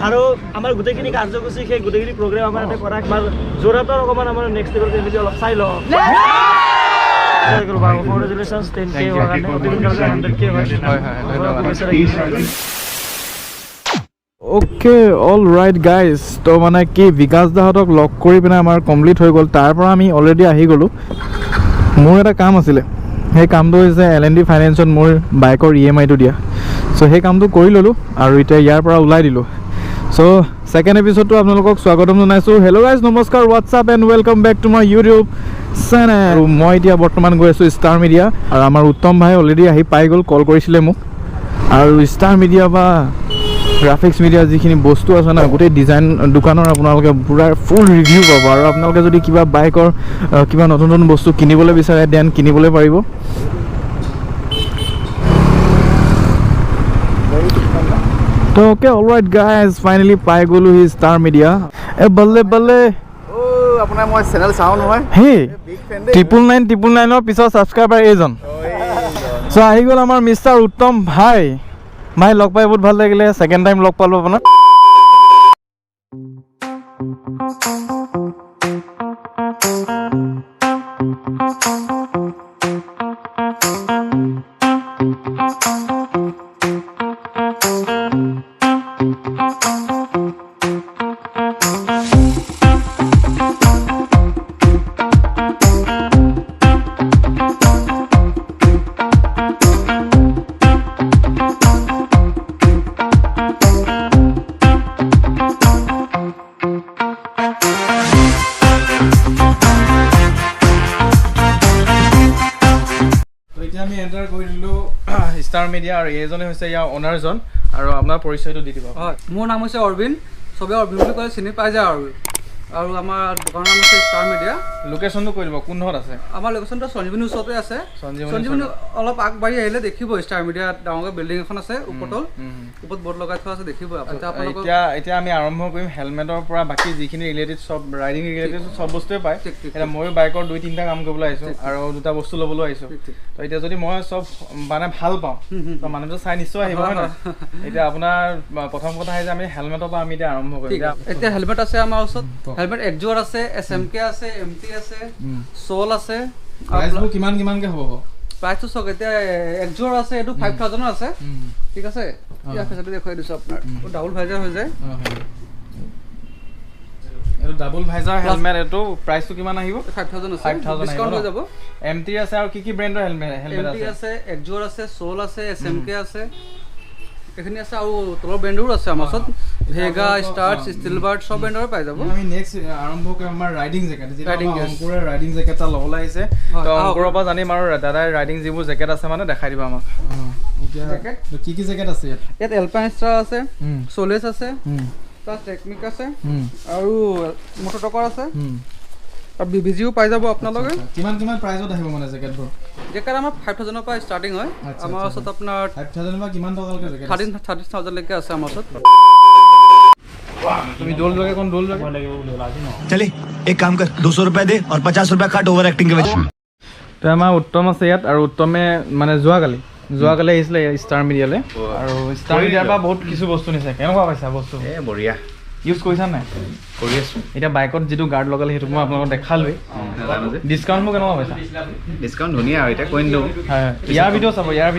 আৰু আমাৰ গোটেইখিনি কাৰ্যসূচী সেই গোটেইখিনি প্ৰগ্ৰেম আমাৰ ইয়াতে কৰা একবাৰ যোৰহাটৰ অকণমান আমাৰ নেক্সট লেভেল ফেমিলি অলপ চাই লওঁ কংগ্ৰেচুলেশ্যনছ 10K হোৱাৰ কাৰণে অতি সোনকালে 100K হয় অ'কে অল ৰাইট গাইজ তো মানে কি বিকাশ দাহঁতক লগ কৰি পিনে আমাৰ কমপ্লিট হৈ গ'ল তাৰ পৰা আমি অলৰেডি আহি গ'লোঁ মোৰ এটা কাম আছিলে সেই কামটো হৈছে L&D ফাইনেন্সত মোৰ বাইকৰ EMI-টো দিয়া চ' সেই কামটো কৰি ল'লোঁ আৰু এতিয়া ইয়াৰ পৰা ওলাই দিলোঁ চ' ছেকেণ্ড এপিছ'ডটো আপোনালোকক স্বাগতম জনাইছোঁ হেল্ল' গাইজ নমস্কাৰ what's up and welcome back to my YouTube channel আৰু মই এতিয়া বৰ্তমান গৈ আছোঁ ষ্টাৰ মিডিয়া আৰু আমাৰ উত্তম ভাই অলৰেডি আহি পাই গ'ল কল কৰিছিলে মোক আৰু ষ্টাৰ মিডিয়া বা গ্ৰাফিক্স মিডিয়া যিখিনি বস্তু আছে না গোটেই ডিজাইন দোকানৰ আপোনালোকে পুৰা ফুল ৰিভিউ পাব আৰু আপোনালোকে যদি কিবা বাইকৰ কিবা নতুন নতুন বস্তু কিনিবলৈ বিচাৰে দেন কিনিবলৈ পাৰিব তো okay all right guys finally পাই গ'লোঁ সি ষ্টাৰ মিডিয়া বল্লে বল্লে আপোনাৰ মই চেনেল চাওঁ নহয় হেই 999 পিছত ছাবস্ক্ৰাইবাৰ এইজন চ' আহি গ'ল আমাৰ মিষ্টাৰ উত্তম ভাই মাই লগ পাই বহুত ভাল লাগিলে ছেকেণ্ড টাইম লগ পালোঁ আপোনাক আমি এণ্টাৰ কৰি দিলোঁ ষ্টাৰ মিডিয়া আৰু এইজনে হৈছে ইয়াৰ অনাৰজন আৰু আপোনাৰ পৰিচয়টো দি দিব হয় মোৰ নাম হৈছে অৰবিন্দ চবেই অৰবিন্দ বুলি ক'লে চিনি পাই যায় আৰু আমাৰ দোকানৰ নাম হৈছে ষ্টাৰ মিডিয়া লোকেশ্যনটো কৈ দিব কোনডোখৰত আছে আমাৰ লোকেশ্যনটো সঞ্জীৱনী ওচৰতে আছে সঞ্জীৱনী অলপ আগবাঢ়ি আহিলে দেখিব ষ্টাৰ মিডিয়া ডাঙৰকৈ বিল্ডিং এখন আছে ওপৰত বৰ্ড লগাই থোৱা আছে দেখিব এতিয়া আমি আৰম্ভ কৰিম হেলমেটৰ পৰা বাকী যিখিনি ৰিলেটেড চব ৰাইডিং ৰিলেটেড চব বস্তুৱে পায় এতিয়া ময়ো বাইকৰ 2-3টা কাম কৰিবলৈ আহিছোঁ আৰু 2টা বস্তু ল'বলৈ আহিছোঁ তো এতিয়া যদি মই চব মানে ভাল পাওঁ তো মানুহটো চাই নিশ্চয় আহিব হয় নহয় এতিয়া আপোনাৰ প্ৰথম কথা যে আমি হেলমেটৰ পৰা আমি এতিয়া আৰম্ভ কৰিম এতিয়া হেলমেট আছে আমাৰ ওচৰত হেলমেট একজোৰ আছে SMK আছে MT আছে সোল আছে প্ৰাইচবোৰ কিমানকৈ হ'ব প্ৰাইচটো চাওক এতিয়া একজোৰ আছে এইটো 5000 আছে ঠিক আছে ইয়াৰ ফেচিলিটি দেখুৱাই দিছোঁ আপোনাৰ ডাবল ভাইজাৰ হৈ যায় এইটো ডাবল ভাইজাৰ হেলমেট এইটো প্ৰাইচটো কিমান আহিব 5000 আছে 5000 ডিসকাউন্ট হৈ যাব MT আছে আৰু কি ব্ৰ্যান্ডৰ হেলমেট MT আছে একজোৰ আছে সোল আছে SMK আছে এখানে আছে আৰু তলৰ ব্ৰ্যান্ডৰো আছে আমাৰ ওচৰত ভেগা ষ্টাৰ্টছ ষ্টিলবাৰ্ড সব ব্ৰ্যান্ডৰ পাই যাব আমি নেক্সট আৰম্ভ কৰিম আমাৰ ৰাইডিং জেকেট যেটা অংকুৰে ৰাইডিং জেকেট এটা ল'বলৈ আহিছে তো অংকুৰৰ পৰা জানিম আৰু দাদাই ৰাইডিং যিবোৰ জেকেট আছে মানে দেখাই দিব আমাক এতিয়া জেকেট কি জেকেট আছে ইয়াত এলপাইন ষ্টাৰ আছে সোলেছ আছে প্লাস টেকনিক আছে আৰু মটৰটকৰ আছে আৰু BBGও পাই যাব আপোনালোকে কিমান প্ৰাইজত আহিব মানে জেকেটবোৰ জেকেট আমাৰ 5000 পৰা ষ্টাৰ্টিং হয় আমাৰ ওচৰত আপোনাৰ 5000 পৰা কিমান টকালৈকে জেকেট 13000 লৈকে আছে আমাৰ ওচৰত তুমি ডোল লগে কোন ডোল লগে चले एक काम कर 200 रुपए दे और 50 रुपए काट ओवर एक्टिंग के वजह তো আমাৰ উত্তম আছে ইয়াত আৰু উত্তমে মানে যোৱাকালি আহিছিলে ষ্টাৰ মিডিয়ালৈ আৰু ষ্টাৰ মিডিয়াৰ পৰা বহুত কিছু বস্তু নিছে কেনেকুৱা পাইছা বস্তু বঢ়িয়া ইউজ কৰিছা নাই কৰি আছোঁ এতিয়া বাইকত যিটো গাৰ্ড লগালে সেইটো মই আপোনালোকক দেখালোৱেই ডিছকাউণ্টবোৰ কেনেকুৱা পাইছা ডিছকাউণ্ট ধুনীয়া আৰু এতিয়া কৈ নিদিওঁ ইয়াৰ ভিডিঅ' চাব ইয়াৰ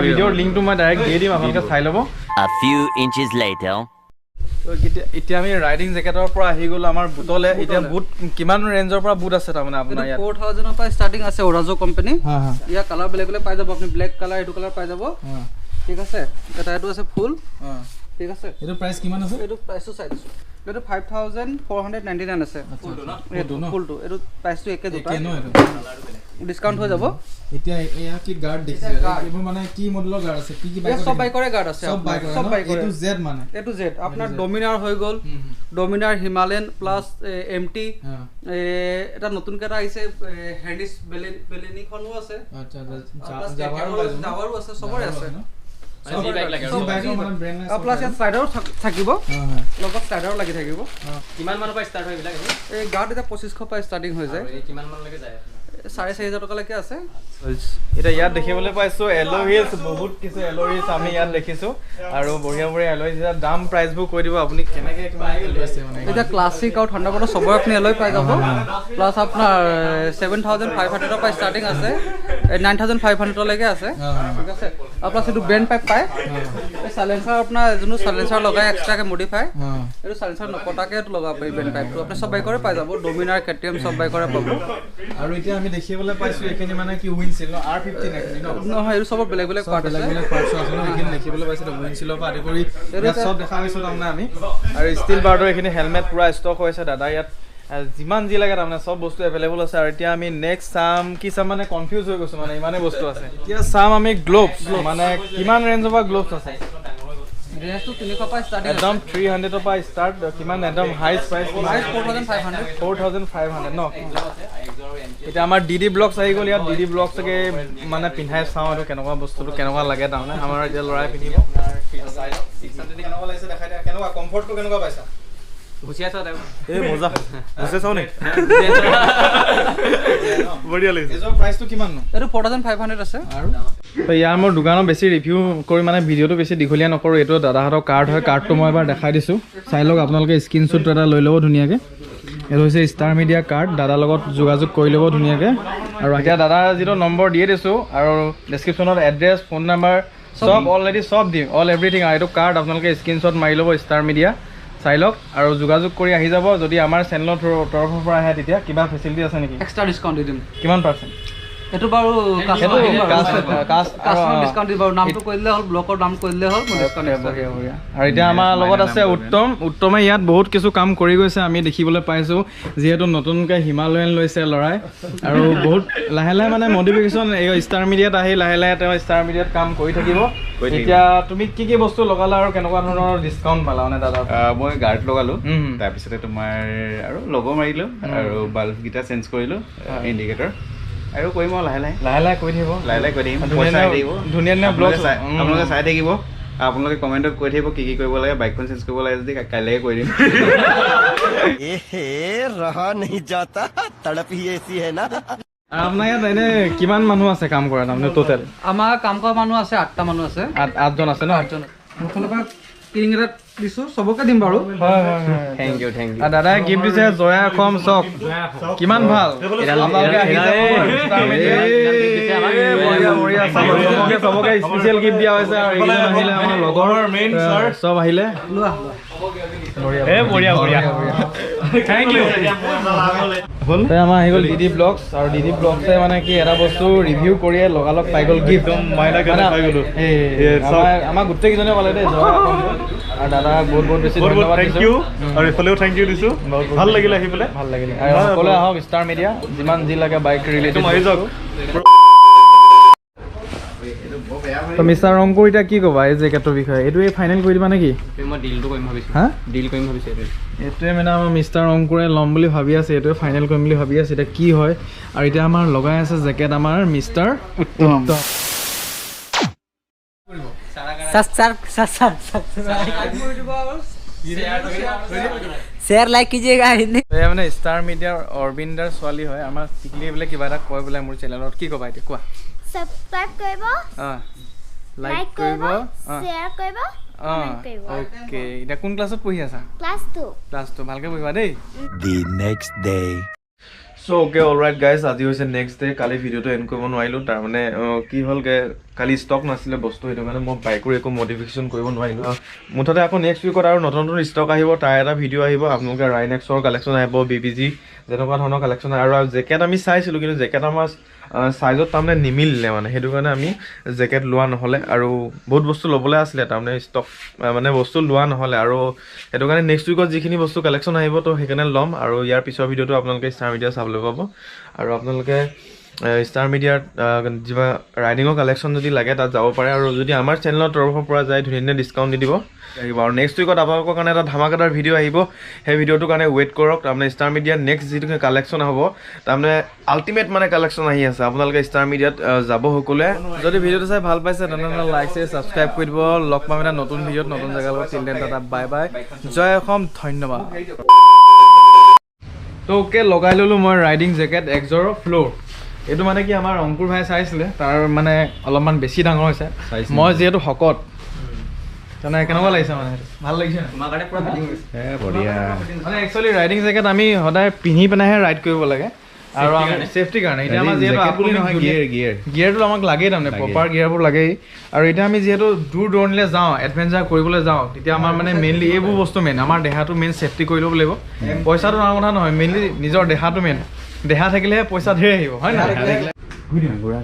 ভিডিঅ'ৰ লিংকটো মই ডাইৰেক্ট দি দিম আপোনালোকে চাই ল'ব A few inches later. এতিয়া আমি ৰাইডিং জেকেটৰ পৰা আহি গ'লো আমাৰ বুটলে এতিয়া বুট কিমান ৰেঞ্জৰ পৰা বুট আছে তাৰমানে আপোনাৰ ইয়াত 4000 পৰা ষ্টাৰ্টিং আছে ওৰাজো কোম্পানী ইয়াৰ কালাৰ বেলেগ বেলেগ পাই যাব আপুনি ব্লেক কালাৰ এইটো কালাৰ পাই যাব ঠিক আছে এটা এইটো আছে ফুল ঠিক আছে এইটো প্ৰাইচ কিমান আছে এইটো প্ৰাইসটো চাই দিছো এইটো 5499 আছে ফুলটো এইটো প্ৰাইসটো একে দুটা ডিসকাউন্ট হৈ যাব এতিয়া এয়া কি গাৰ্ড দেখিছে এইবোৰ মানে কি মডেলৰ গাৰ্ড আছে কি বাইক সব বাইকৰে গাৰ্ড আছে সব বাইকৰে এ টু জেড মানে এ টু জেড আপোনাৰ ডমিনাৰ হৈ গ'ল ডমিনাৰ হিমালয়ান প্লাস MT এটা নতুনকৈ এটা আহিছে হেন্ডিস বেলেনিখনো আছে আচ্ছা জাৱাৰো আছে সবৰে আছে সব বাইকৰ মানে ব্ৰ্যান্ড আছে প্লাস ইয়াত স্লাইডাৰো থাকিব লগত স্লাইডাৰো লাগি থাকিব কিমান মানৰ পৰা ষ্টাৰ্ট হয় এইবিলাক এই গাৰ্ড এটা 2500 পৰা ষ্টাৰ্টিং হৈ যায় কিমান মানলৈকে যায় 4,500 টকালৈকে আছে। এতিয়া ইয়াত দেখিবলৈ পাইছোঁ এল'হিলছ, বহুত কিছু এল'হিলছ আমি ইয়াত দেখিছোঁ আৰু বঢ়িয়া বঢ়িয়া এল'হিলছ। দাম প্ৰাইচবোৰ কৈ দিব আপুনি কেনেকৈ কিমান লৈছে মানে। এতিয়া ক্লাছিক আৰু থাণ্ডাৰবাৰ্ডৰ চবৰে আপুনি এল'ই পাই যাব। প্লাছ আপোনাৰ 7,500 পৰা ষ্টাৰ্টিং আছে, 9,500লৈকে আছে, ঠিক আছে। আৰু প্লাছ এইটো বেণ্ড পাইপ পায়। চাইলেঞ্চাৰ আপোনাৰ যোনটো চাইলেঞ্চাৰ লগাই এক্সট্ৰাকৈ মডিফাই, এইটো চাইলেঞ্চাৰ নকটাকৈ এইটো লগাব পাৰি বেণ্ড পাইপটো। আপুনি চব বাইকৰে পাই যাব, ডমিনাৰ, কেটিএম চব বাইকৰে পাব। আৰু এতিয়া আমি দেখিবলৈ পাইছোঁ এইখিনি মানে কি উইনচিল ন, R15 এইখিনি ন? নহয়, এইটো চবৰ বেলেগ বেলেগ পাৰ্ট আছে। বেলেগ পাৰ্টছ আছে ন, এইখিনি দেখিবলৈ পাইছিলোঁ উইনচিলৰ পৰা আদি কৰি ইয়াত চব দেখা পাইছোঁ তাৰমানে আমি। আৰু ষ্টিল বাৰ্ডৰ এইখিনি হেলমেট পূৰা ষ্টক হৈ আছে দাদা ইয়াত। যিমান যি লাগে তাৰমানে চব বস্তু এভেইলেবল আছে। আৰু এতিয়া আমি নেক্সট চাম কি চাম মানে কনফিউজ হৈ গৈছোঁ মানে, ইমানেই বস্তু আছে। এতিয়া চাম আমি গ্লোভছ, মানে কিমান ৰেঞ্জৰ পৰা গ্লোভছ আছে? ৰেঞ্জটো 300 পৰা ষ্টাৰ্টিং একদম 300ৰ পৰা ষ্টাৰ্ট, কিমান একদম হাইষ্ট প্ৰাইচ? 4,500 ন? এতিয়া আমাৰ DD ব্লগছ আহি গ'ল ইয়াত। DD ব্লগছকে মানে পিন্ধাই চাওঁ এইটো কেনেকুৱা বস্তুটো কেনেকুৱা লাগে তাৰমানে। আমাৰ এতিয়া ল'ৰাই পিন্ধিব। কেনেকুৱা লাগিছে দেখাই দিয়া, কেনেকুৱা কমফৰ্টটো কেনেকুৱা পাইছা? এই মজা গুচে চাওঁ নে? বঢ়িয়া লাগিছে। এইযোৰ প্ৰাইচটো কিমাননো? এইটো 4,500 আছে। আৰু ইয়াৰ মোৰ দোকানত বেছি ৰিভিউ কৰি মানে ভিডিঅ'টো বেছি দীঘলীয়া নকৰোঁ। এইটো দাদাহঁতৰ কাৰ্ড হয়, কাৰ্ডটো মই এবাৰ দেখাই দিছোঁ, চাই লওক আপোনালোকে। স্ক্ৰীনশ্বট এটা লৈ ল'ব ধুনীয়াকৈ। এইটো হৈছে ষ্টাৰ মিডিয়া কাৰ্ড, দাদাৰ লগত যোগাযোগ কৰি ল'ব ধুনীয়াকৈ। আৰু এতিয়া দাদাৰ যিটো নম্বৰ দিয়ে দিছোঁ আৰু ডেছক্ৰিপশ্যনত এড্ৰেছ, ফোন নাম্বাৰ চব অলৰেডি চব দিম, অল এভৰিথিং। আৰু এইটো কাৰ্ড আপোনালোকে স্ক্ৰীনশ্বট মাৰি ল'ব, ষ্টাৰ মিডিয়া চাই লওক আৰু যোগাযোগ কৰি আহি যাব। যদি আমাৰ চেনেলৰ তৰফৰ পৰা আহে তেতিয়া কিবা ফেচিলিটি আছে নেকি? এক্সট্ৰা ডিছকাউণ্ট দি দিম। কিমান পাৰ্চেণ্ট? এইটো বাৰু কাষ্টমাৰ ডিছকাউণ্ট দিব বাৰু। নামটো কৈ দিলে হ'ল, ব্লকৰ নাম কৈ দিলে হ'ল, ডিছকাউণ্ট। আৰু এতিয়া আমাৰ লগত আছে উত্তমে ইয়াত বহুত কিছু কাম কৰি গৈছে আমি দেখিবলৈ পাইছোঁ। যিহেতু নতুনকৈ হিমালয়ান লৈছে ল'ৰাই আৰু বহুত লাহে লাহে মানে মডিফিকেশ্যন এই ষ্টাৰ মিডিয়াত আহি লাহে লাহে তেওঁ ষ্টাৰ মিডিয়াত কাম কৰি থাকিব। এতিয়া তুমি কি কি বস্তু লগালা আৰু কেনেকুৱা ধৰণৰ ডিছকাউণ্ট পালা মানে দাদা? মই গাৰ্ড লগালোঁ, তাৰপিছতে তোমাৰ আৰু লগো মাৰিলোঁ আৰু বাল্বকেইটা চেঞ্জ কৰিলোঁ, ইণ্ডিকেটৰ। আৰু কৰিম আৰু লাহে লাহে কৰি থাকিব, লাহে লাহে কৰি থাকিম। ধুনীয়া ধুনীয়া ব্লগ আপোনালোকে চাই থাকিব। আপোনালোকে কমেণ্টত কৈ থাকিব কি কি কৰিব লাগে। বাইকখন চেঞ্জ কৰিব লাগে যদি কাইলৈকে কৰি দিম। रहा नहीं जाता तड़प ही ऐसी है ना। আপোনাৰ ইয়াত এনে কিমান মানুহ আছে কাম কৰা তাৰমানে টোটেল? আমাৰ কাম কৰা মানুহ আছে 8টা মানুহ আছে। 8জন আছে ন? 8জন। মোৰ ফালৰ পৰা কিং এটা দিছোঁ, চবকে দিম বাৰু। হয়। Thank you. আৰু দাদাই গিফ্ট দিছে জয়া অসম চক, কিমান ভাল। চবকে স্পেচিয়েল গিফ্ট দিয়া হৈছে। আৰু এইকেইজন আহিলে আমাৰ লগৰ চব আহিলে। আমাৰ আহি গ'ল DD ব্লগছ। আৰু DD ব্লগছে মানে কি এটা বস্তু ৰিভিউ কৰিয়ে লগালগ পাই গ'ল গিফ্ট। আমাৰ গোটেইকেইজনে ক'লে দেই জয়া অসম। আৰু দাদা বহুত বেছি ধন্যবাদ দিছোঁ। আৰু এইফালেও থেংক ইউ দিছোঁ, ভাল লাগিলে আহি পেলাই। ভাল লাগিলে। আৰু সকলোৱে আহক ষ্টাৰ মিডিয়া, যিমান যি লাগে বাইক ৰিলেটেড মাৰি যাওক। তো মিষ্টাৰ ৰংকুৰ এতিয়া কি ক'বা এই জেকেটৰ বিষয়ে? এইটোৱে ফাইনেল কৰি দিবা নেকি? মই ডিলটো কৰিম ভাবিছোঁ। হা? ডিল কৰিম ভাবিছোঁ। এইটোৱে মানে আমাৰ মিষ্টাৰ ৰংকুৰে ল'ম বুলি ভাবি আছে, এইটোৱে ফাইনেল কৰিম বুলি ভাবি আছে। এতিয়া কি হয়। আৰু এতিয়া আমাৰ লগাই আছে জেকেট আমাৰ মিষ্টাৰ উত্তম। शेयर लाइक कीजिएगा हिंदी। এয়া মানে ষ্টাৰ মিডিয়াৰ অৰবিন্দাৰ ছোৱালী হয়। আমাৰ চিকলি বোলে কিবা এটা কয় বোলে মোৰ চেনেলত, কি ক'বা এতিয়া কোৱা? सब्सक्राइब কৰিব, লাইক কৰিব, शेयर কৰিব, কমেন্ট কৰিব। অ'কে। এতিয়া কোন ক্লাছত পঢ়ি আছা? ক্লাস 2। ক্লাছ 2 ভালকৈ পঢ়িবা দেই। The next day. So' okay alright guys, আজি হৈছে নেক্সট ডে। কালি ভিডিঅ'টো এণ্ড কৰিব নোৱাৰিলোঁ, তাৰমানে কি হ'লগৈ কালি ষ্টক নাছিলে বস্তু, সেইটো কাৰণে মই বাইকৰ একো মডিফিকেশ্যন কৰিব নোৱাৰিলোঁ। মুঠতে আকৌ নেক্সট উইকত আৰু নতুন ষ্টক আহিব, তাৰ এটা ভিডিঅ' আহিব। আপোনালোকে ৰাইনেক্সৰ কালেকশ্যন আহিব, BBG যেনেকুৱা ধৰণৰ কালেকশ্যন। আৰু জেকেট আমি চাইছিলোঁ, কিন্তু জেকেট আমাৰ চাইজত তাৰমানে নিমিলিলে, মানে সেইটো কাৰণে আমি জেকেট লোৱা নহ'লে। আৰু বহুত বস্তু ল'বলৈ আছিলে, তাৰমানে ষ্টক মানে বস্তু লোৱা নহ'লে। আৰু সেইটো কাৰণে নেক্সট উইকত যিখিনি বস্তু কালেকশ্যন আহিব তো সেইকাৰণে ল'ম। আৰু ইয়াৰ পিছৰ ভিডিঅ'টো আপোনালোকে ষ্টাৰ মিডিয়া চাবলৈ পাব। আৰু আপোনালোকে ষ্টাৰ মিডিয়াত কিবা ৰাইডিঙৰ কালেকশ্যন যদি লাগে তাত যাব পাৰে। আৰু যদি আমাৰ চেনেলৰ তৰফৰ পৰা যায় ধুনীয়া ডিছকাউণ্ট দি দিব আহিব। আৰু নেক্সট উইকত আপোনালোকৰ কাৰণে এটা ধামাকাদাৰ ভিডিঅ' আহিব, সেই ভিডিঅ'টোৰ কাৰণে ৱেইট কৰক। তাৰমানে ষ্টাৰ মিডিয়াত নেক্সট যিটো কালেকশ্যন হ'ব, তাৰমানে আল্টিমেট মানে কালেকশ্যন আহি আছে। আপোনালোকে ষ্টাৰ মিডিয়াত যাব সকলোৱে। যদি ভিডিঅ'টো চাই ভাল পাইছে তেনেহ'লে লাইক ছাবস্ক্ৰাইব কৰি দিব। লগ পাম এটা নতুন ভিডিঅ'ত নতুন জেগাৰ লগত। চিল দেন টাটা, বাই বাই, জয় অসম, ধন্যবাদ। তো অ'কে লগাই ল'লোঁ মই ৰাইডিং জেকেট এক্সৰ ফ্ল'ৰ। এইটো মানে কি আমাৰ অংকুৰ ভাই চাইছিলে তাৰ মানে অলপমান বেছি ডাঙৰ হৈছে মই যিহেতু শকত তেনে কেনেকুৱা লাগিছে মানে ভাল লাগিছে তোমাৰ কাৰণে পুৰা ফিটিং হৈছে বঢ়িয়া মানে একচুৱেলি ৰাইডিং জেকেট আমি সদায় পিন্ধি পেলাইহে ৰাইড কৰিব লাগে আৰু আমি চেফটিৰ কাৰণে এতিয়া আমাৰ যিহেতু আপুনি নহয় গিয়াৰটো আমাক লাগেই তাৰমানে প্ৰপাৰ গিয়াৰবোৰ লাগেই আৰু এতিয়া আমি যিহেতু দূৰ দূৰণিলৈ যাওঁ এডভেঞ্চাৰ কৰিবলৈ যাওঁ তেতিয়া আমাৰ মানে মেইনলি এইবোৰ বস্তু মেইন আমাৰ দেহাটো মেইন চেফটি কৰি ল'ব লাগিব পইচাটো ডাঙৰ কথা নহয় মেইনলি নিজৰ দেহাটো মেইন দেহা থাকিলেহে পইচা ধেৰ আহিব হয় নহয় ঘূৰা